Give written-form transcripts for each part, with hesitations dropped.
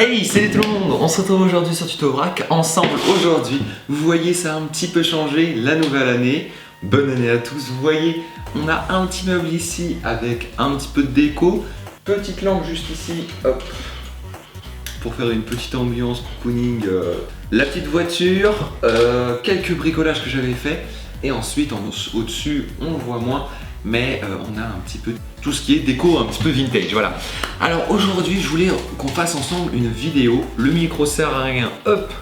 Hey, salut tout le monde, on se retrouve aujourd'hui sur Tuto Vrac, ensemble aujourd'hui. Vous voyez, ça a un petit peu changé, la nouvelle année. Bonne année à tous. Vous voyez, on a un petit meuble ici avec un petit peu de déco. Petite lampe juste ici, hop, pour faire une petite ambiance cocooning. La petite voiture, quelques bricolages que j'avais fait. Et ensuite, au-dessus, on le voit moins. Mais on a un petit peu tout ce qui est déco un petit peu vintage, voilà. Alors aujourd'hui je voulais qu'on fasse ensemble une vidéo, le micro sert à rien, hop,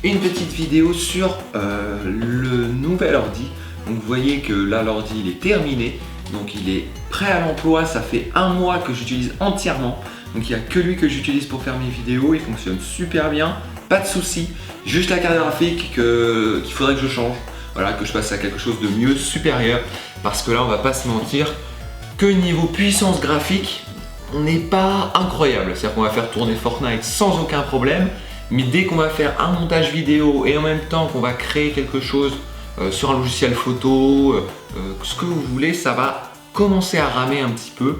une petite vidéo sur le nouvel ordi. Donc vous voyez que là l'ordi il est terminé, donc il est prêt à l'emploi, ça fait un mois que j'utilise entièrement. Donc il n'y a que lui que j'utilise pour faire mes vidéos, il fonctionne super bien, pas de soucis, juste la carte graphique qu'il faudrait que je change. Voilà, que je passe à quelque chose de mieux, supérieur, parce que là on va pas se mentir que niveau puissance graphique on n'est pas incroyable, c'est-à-dire qu'on va faire tourner Fortnite sans aucun problème, mais dès qu'on va faire un montage vidéo et en même temps qu'on va créer quelque chose sur un logiciel photo, ce que vous voulez, ça va commencer à ramer un petit peu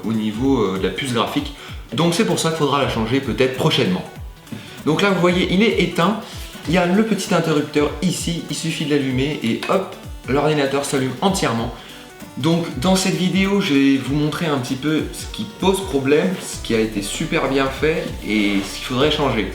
au niveau de la puce graphique, donc c'est pour ça qu'il faudra la changer peut-être prochainement. Donc là vous voyez il est éteint. Il y a le petit interrupteur ici, il suffit de l'allumer et hop, l'ordinateur s'allume entièrement. Donc dans cette vidéo, je vais vous montrer un petit peu ce qui pose problème, ce qui a été super bien fait et ce qu'il faudrait changer.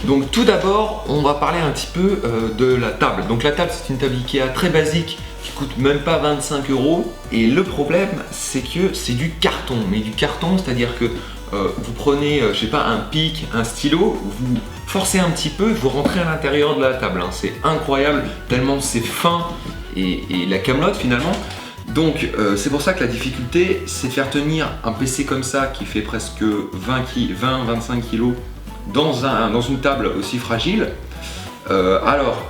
Donc tout d'abord, on va parler un petit peu de la table. Donc la table, c'est une table Ikea très basique qui coûte même pas 25 € et le problème, c'est que c'est du carton. Mais du carton, c'est-à-dire que vous prenez, je sais pas, un pic, un stylo, vous forcez un petit peu, vous rentrez à l'intérieur de la table. Hein. C'est incroyable, tellement c'est fin et la camelote finalement. Donc c'est pour ça que la difficulté, c'est de faire tenir un PC comme ça qui fait presque 20-25 kg dans une table aussi fragile. Alors,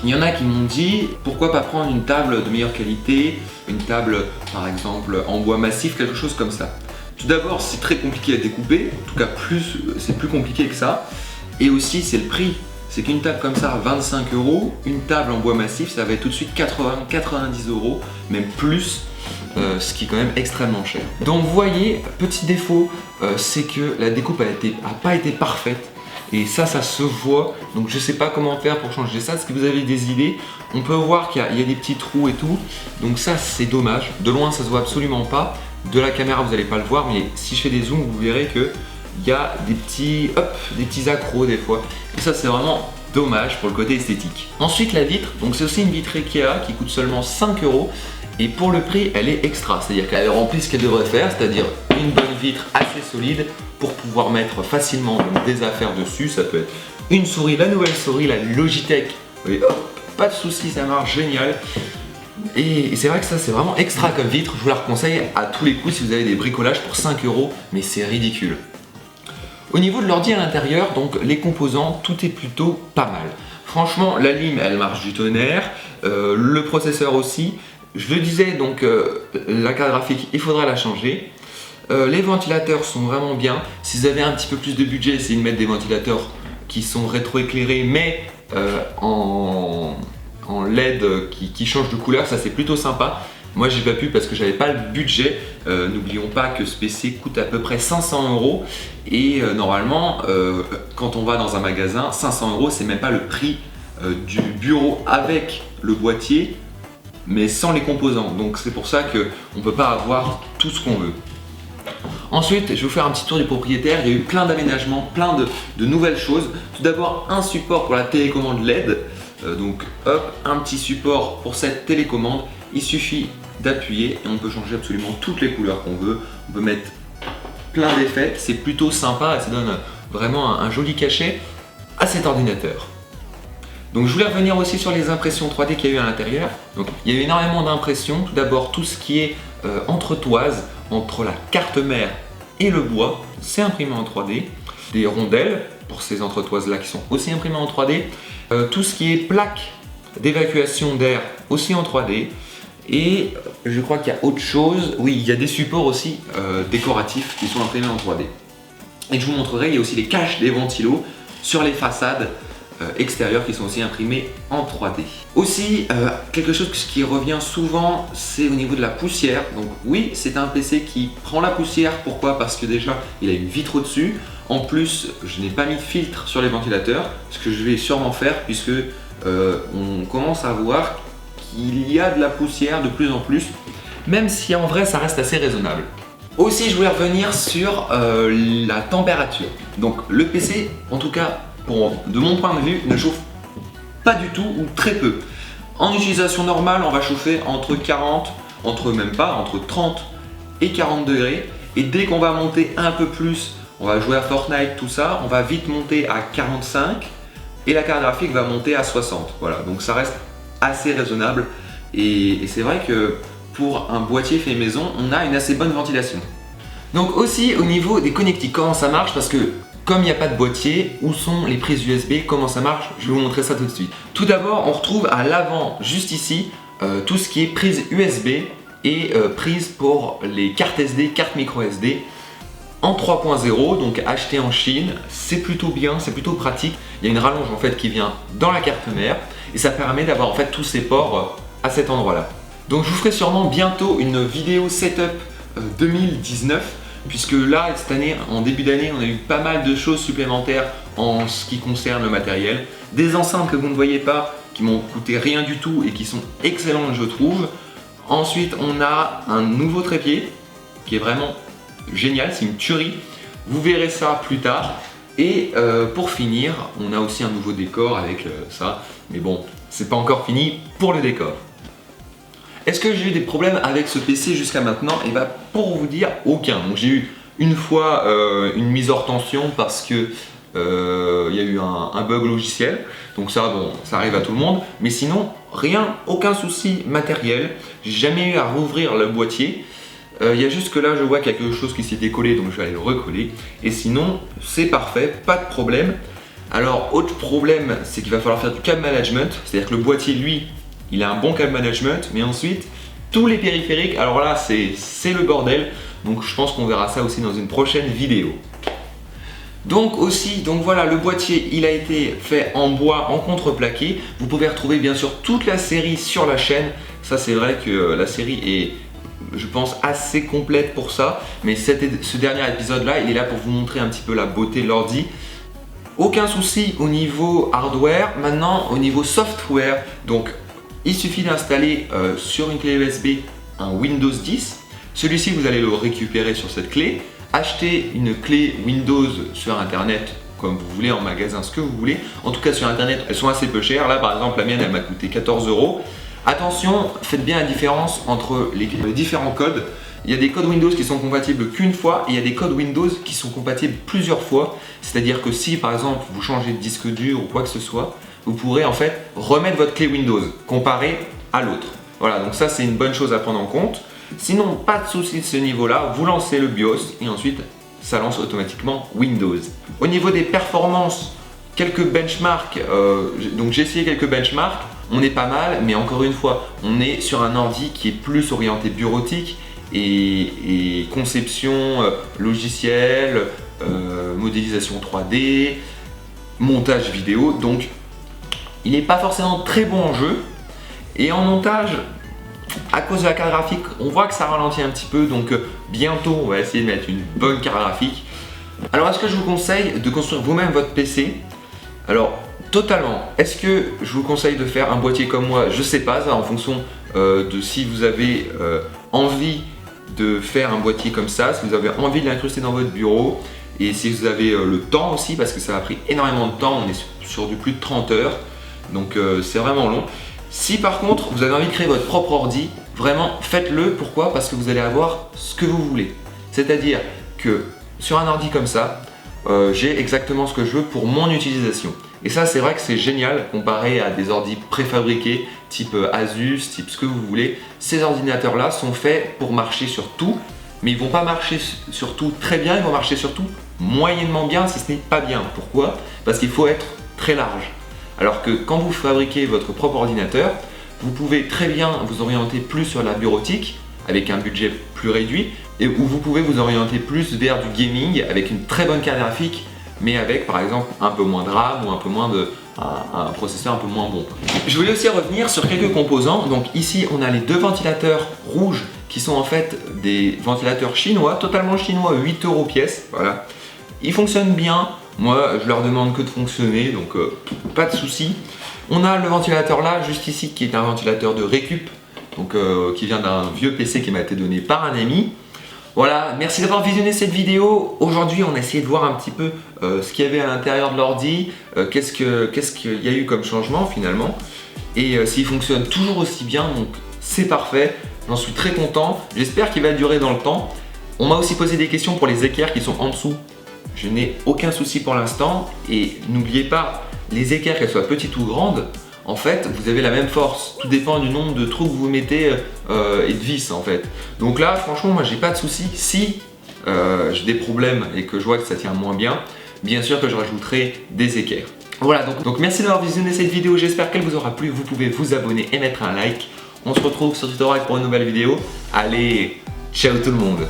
il y en a qui m'ont dit pourquoi pas prendre une table de meilleure qualité, une table par exemple en bois massif, quelque chose comme ça. Tout d'abord, c'est très compliqué à découper, en tout cas c'est plus compliqué que ça. Et aussi, c'est le prix. C'est qu'une table comme ça, 25 €, une table en bois massif, ça va être tout de suite 80-90 €, même plus, ce qui est quand même extrêmement cher. Donc vous voyez, petit défaut, c'est que la découpe a pas été parfaite. Et ça se voit, donc je sais pas comment faire pour changer ça. Est-ce que vous avez des idées? On peut voir qu'il y a des petits trous et tout, donc ça c'est dommage. De loin ça se voit absolument pas. De la caméra vous n'allez pas le voir, mais si je fais des zooms vous verrez que il y a des petits accros des fois. Et ça c'est vraiment dommage pour le côté esthétique. Ensuite la vitre, donc c'est aussi une vitre Ikea qui coûte seulement 5 € et pour le prix elle est extra, c'est-à-dire qu'elle remplit ce qu'elle devrait faire, c'est-à-dire une bonne vitre assez solide pour pouvoir mettre facilement des affaires dessus. Ça peut être une souris, la nouvelle souris, la Logitech, et hop, pas de soucis, ça marche génial. Et c'est vrai que ça c'est vraiment extra comme vitre, je vous la conseille à tous les coups si vous avez des bricolages pour 5 €, mais c'est ridicule. Au niveau de l'ordi à l'intérieur, donc les composants, tout est plutôt pas mal. Franchement, la lime elle marche du tonnerre, le processeur aussi. Je le disais, donc la carte graphique il faudra la changer. Les ventilateurs sont vraiment bien. Si vous avez un petit peu plus de budget, essayez de mettre des ventilateurs qui sont rétroéclairés mais en LED qui change de couleur, ça c'est plutôt sympa. Moi j'ai pas pu parce que j'avais pas le budget. N'oublions pas que ce PC coûte à peu près 500 € et normalement quand on va dans un magasin, 500 € c'est même pas le prix du bureau avec le boîtier mais sans les composants. Donc c'est pour ça qu'on peut pas avoir tout ce qu'on veut. Ensuite, je vais vous faire un petit tour du propriétaire. Il y a eu plein d'aménagements, plein de nouvelles choses. Tout d'abord, un support pour la télécommande LED. Donc hop, un petit support pour cette télécommande. Il suffit d'appuyer et on peut changer absolument toutes les couleurs qu'on veut. On peut mettre plein d'effets. C'est plutôt sympa et ça donne vraiment un joli cachet à cet ordinateur. Donc je voulais revenir aussi sur les impressions 3D qu'il y a eu à l'intérieur. Donc il y a eu énormément d'impressions. Tout d'abord, tout ce qui est entretoise entre la carte mère et le bois, c'est imprimé en 3D. Des rondelles pour ces entretoises là qui sont aussi imprimées en 3D. Tout ce qui est plaque d'évacuation d'air aussi en 3D. Et je crois qu'il y a autre chose. Oui, il y a des supports aussi décoratifs qui sont imprimés en 3D. Et je vous montrerai, il y a aussi les caches des ventilos sur les façades. extérieurs qui sont aussi imprimés en 3D. Aussi, quelque chose qui revient souvent, c'est au niveau de la poussière. Donc oui, c'est un PC qui prend la poussière. Pourquoi? Parce que déjà, il a une vitre au-dessus. En plus, je n'ai pas mis de filtre sur les ventilateurs, ce que je vais sûrement faire puisque on commence à voir qu'il y a de la poussière de plus en plus, même si en vrai, ça reste assez raisonnable. Aussi, je voulais revenir sur la température. Donc le PC, en tout cas, de mon point de vue, ne chauffe pas du tout ou très peu. En utilisation normale, on va chauffer entre 30 et 40 degrés. Et dès qu'on va monter un peu plus, on va jouer à Fortnite, tout ça, on va vite monter à 45 et la carte graphique va monter à 60. Voilà, donc ça reste assez raisonnable. Et c'est vrai que pour un boîtier fait maison, on a une assez bonne ventilation. Donc aussi au niveau des connectiques, comment ça marche? Parce que comme il n'y a pas de boîtier, où sont les prises USB? Comment ça marche? Je vais vous montrer ça tout de suite. Tout d'abord, on retrouve à l'avant, juste ici, tout ce qui est prise USB et prise pour les cartes SD, cartes micro SD en 3.0, donc acheté en Chine. C'est plutôt bien, c'est plutôt pratique. Il y a une rallonge en fait qui vient dans la carte mère et ça permet d'avoir en fait tous ces ports à cet endroit-là. Donc je vous ferai sûrement bientôt une vidéo setup 2019. Puisque là, cette année, en début d'année, on a eu pas mal de choses supplémentaires en ce qui concerne le matériel. Des enceintes que vous ne voyez pas, qui m'ont coûté rien du tout et qui sont excellentes, je trouve. Ensuite, on a un nouveau trépied qui est vraiment génial, c'est une tuerie. Vous verrez ça plus tard. Et pour finir, on a aussi un nouveau décor avec ça. Mais bon, c'est pas encore fini pour le décor. Est-ce que j'ai eu des problèmes avec ce PC jusqu'à maintenant? Et bah pour vous dire, aucun. Donc j'ai eu une fois une mise hors tension parce que il y a eu un bug logiciel. Donc ça, bon, ça arrive à tout le monde. Mais sinon, rien, aucun souci matériel. J'ai jamais eu à rouvrir le boîtier. Il y a juste que là, je vois quelque chose qui s'est décollé, donc je vais aller le recoller. Et sinon, c'est parfait, pas de problème. Alors, autre problème, c'est qu'il va falloir faire du câble management. C'est-à-dire que le boîtier, lui, il a un bon câble management, mais ensuite, tous les périphériques, alors là, c'est le bordel. Donc je pense qu'on verra ça aussi dans une prochaine vidéo. Donc voilà, le boîtier, il a été fait en bois, en contreplaqué. Vous pouvez retrouver bien sûr toute la série sur la chaîne. Ça, c'est vrai que la série est, je pense, assez complète pour ça. Mais ce dernier épisode-là, il est là pour vous montrer un petit peu la beauté de l'ordi. Aucun souci au niveau hardware. Maintenant, au niveau software, donc il suffit d'installer sur une clé USB un Windows 10. Celui-ci, vous allez le récupérer sur cette clé. Acheter une clé Windows sur internet, comme vous voulez, en magasin, ce que vous voulez. En tout cas, sur internet, elles sont assez peu chères. Là, par exemple, la mienne, elle m'a coûté 14 €. Attention, faites bien la différence entre les différents codes. Il y a des codes Windows qui sont compatibles qu'une fois et il y a des codes Windows qui sont compatibles plusieurs fois. C'est-à-dire que si, par exemple, vous changez de disque dur ou quoi que ce soit, vous pourrez en fait remettre votre clé Windows comparé à l'autre. Voilà, donc ça c'est une bonne chose à prendre en compte. Sinon, pas de souci de ce niveau-là, vous lancez le BIOS et ensuite ça lance automatiquement Windows. Au niveau des performances, quelques benchmarks, donc j'ai essayé quelques benchmarks, on est pas mal, mais encore une fois, on est sur un ordi qui est plus orienté bureautique et conception logicielle, modélisation 3D, montage vidéo, donc il n'est pas forcément très bon en jeu. Et en montage, à cause de la carte graphique, on voit que ça ralentit un petit peu. Donc bientôt, on va essayer de mettre une bonne carte graphique. Alors, est-ce que je vous conseille de construire vous-même votre PC? Alors, totalement. Est-ce que je vous conseille de faire un boîtier comme moi? Je sais pas, ça en fonction de si vous avez envie de faire un boîtier comme ça, si vous avez envie de l'incruster dans votre bureau. Et si vous avez le temps aussi, parce que ça a pris énormément de temps, on est sur du plus de 30 heures. Donc c'est vraiment long. Si par contre vous avez envie de créer votre propre ordi, vraiment faites-le. Pourquoi? Parce que vous allez avoir ce que vous voulez. C'est-à-dire que sur un ordi comme ça, j'ai exactement ce que je veux pour mon utilisation. Et ça, c'est vrai que c'est génial comparé à des ordis préfabriqués type Asus, type ce que vous voulez. Ces ordinateurs-là sont faits pour marcher sur tout, mais ils ne vont pas marcher sur tout très bien, ils vont marcher sur tout moyennement bien si ce n'est pas bien. Pourquoi? Parce qu'il faut être très large. Alors que quand vous fabriquez votre propre ordinateur, vous pouvez très bien vous orienter plus sur la bureautique avec un budget plus réduit et où vous pouvez vous orienter plus vers du gaming avec une très bonne carte graphique mais avec par exemple un peu moins de RAM ou un peu moins un processeur un peu moins bon. Je voulais aussi revenir sur quelques composants. Donc ici on a les deux ventilateurs rouges qui sont en fait des ventilateurs chinois, totalement chinois, 8 € pièce. Voilà. Ils fonctionnent bien. Moi je leur demande que de fonctionner, donc pas de souci. On a le ventilateur là, juste ici, qui est un ventilateur de récup, donc qui vient d'un vieux PC qui m'a été donné par un ami. Voilà, merci d'avoir visionné cette vidéo. Aujourd'hui, on a essayé de voir un petit peu ce qu'il y avait à l'intérieur de l'ordi, qu'est-ce qu'il y a eu comme changement finalement, et s'il fonctionne toujours aussi bien, donc c'est parfait. J'en suis très content, j'espère qu'il va durer dans le temps. On m'a aussi posé des questions pour les équerres qui sont en dessous. Je n'ai aucun souci pour l'instant, et n'oubliez pas, les équerres, qu'elles soient petites ou grandes, en fait, vous avez la même force. Tout dépend du nombre de trous que vous mettez et de vis en fait. Donc là, franchement, moi j'ai pas de souci. Si j'ai des problèmes et que je vois que ça tient moins bien, bien sûr que je rajouterai des équerres. Voilà, donc merci d'avoir visionné cette vidéo. J'espère qu'elle vous aura plu. Vous pouvez vous abonner et mettre un like. On se retrouve sur Tutorac pour une nouvelle vidéo. Allez, ciao tout le monde!